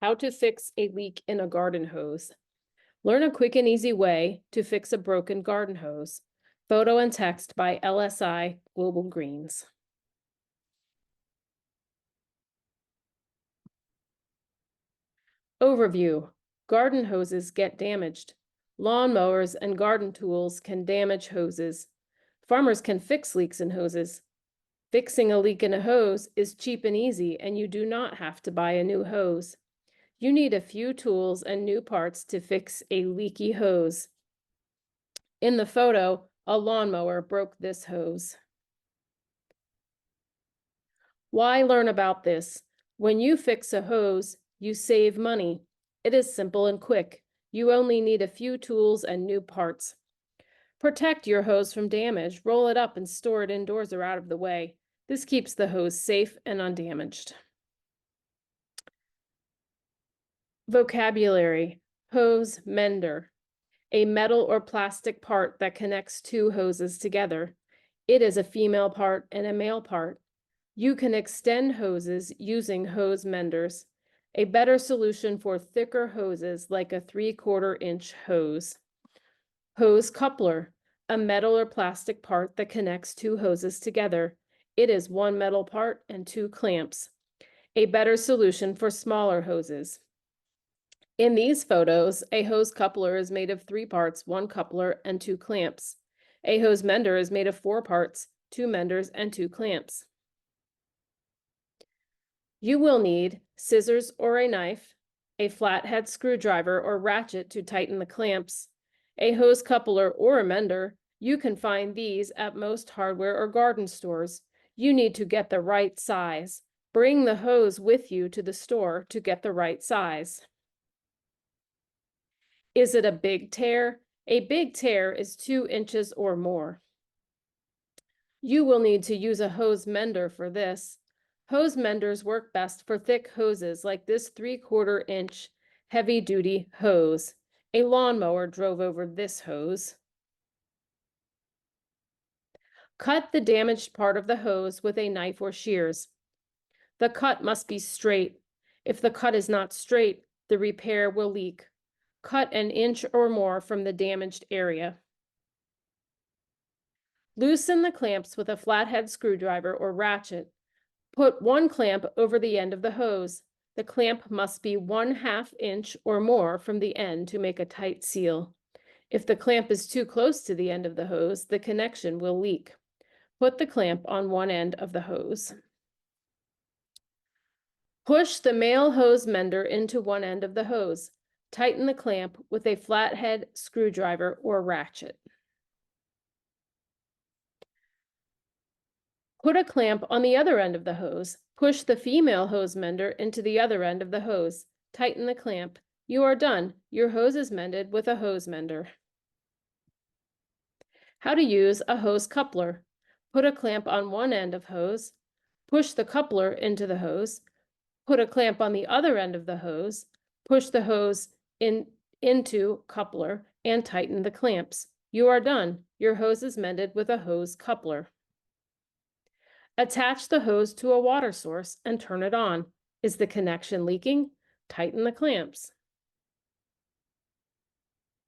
How to fix a leak in a garden hose. Learn a quick and easy way to fix a broken garden hose. Photo and text by LSI Global Greens. Overview. Garden hoses get damaged. Lawn mowers and garden tools can damage hoses. Farmers can fix leaks in hoses. Fixing a leak in a hose is cheap and easy, and you do not have to buy a new hose. You need a few tools and new parts to fix a leaky hose. In the photo, a lawnmower broke this hose. Why learn about this? When you fix a hose, you save money. It is simple and quick. You only need a few tools and new parts. Protect your hose from damage. Roll it up and store it indoors or out of the way. This keeps the hose safe and undamaged. Vocabulary. Hose mender. A metal or plastic part that connects two hoses together. It is a female part and a male part. You can extend hoses using hose menders. A better solution for thicker hoses like a 3/4 inch hose. Hose coupler, a metal or plastic part that connects two hoses together. It is one metal part and two clamps. A better solution for smaller hoses. In these photos, a hose coupler is made of 3 parts, 1 coupler, and 2 clamps. A hose mender is made of 4 parts, 2 menders, and 2 clamps. You will need scissors or a knife, a flathead screwdriver or ratchet to tighten the clamps, a hose coupler or a mender. You can find these at most hardware or garden stores. You need to get the right size. Bring the hose with you to the store to get the right size. Is it a big tear? A big tear is 2 inches or more. You will need to use a hose mender for this. Hose menders work best for thick hoses like this 3/4 inch heavy-duty hose. A lawnmower drove over this hose. Cut the damaged part of the hose with a knife or shears. The cut must be straight. If the cut is not straight, the repair will leak. Cut an inch or more from the damaged area. Loosen the clamps with a flathead screwdriver or ratchet. Put 1 clamp over the end of the hose. The clamp must be 1/2 inch or more from the end to make a tight seal. If the clamp is too close to the end of the hose, the connection will leak. Put the clamp on one end of the hose. Push the male hose mender into one end of the hose. Tighten the clamp with a flathead screwdriver or ratchet. Put a clamp on the other end of the hose. Push the female hose mender into the other end of the hose. Tighten the clamp. You are done. Your hose is mended with a hose mender. How to use a hose coupler. Put a clamp on one end of hose. Push the coupler into the hose. Put a clamp on the other end of the hose. Push the hose into coupler and tighten the clamps. You are done. Your hose is mended with a hose coupler. Attach the hose to a water source and turn it on. Is the connection leaking? Tighten the clamps.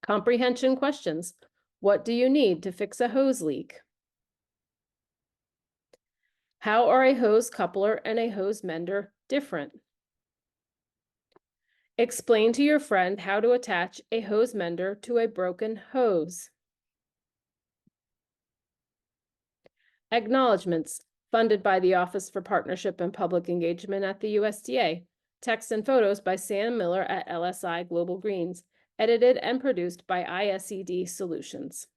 Comprehension questions. What do you need to fix a hose leak? How are a hose coupler and a hose mender different? Explain to your friend how to attach a hose mender to a broken hose. Acknowledgements, funded by the Office for Partnership and Public Engagement at the USDA. Text and photos by Sam Miller at LSI Global Greens. Edited and produced by ISED Solutions.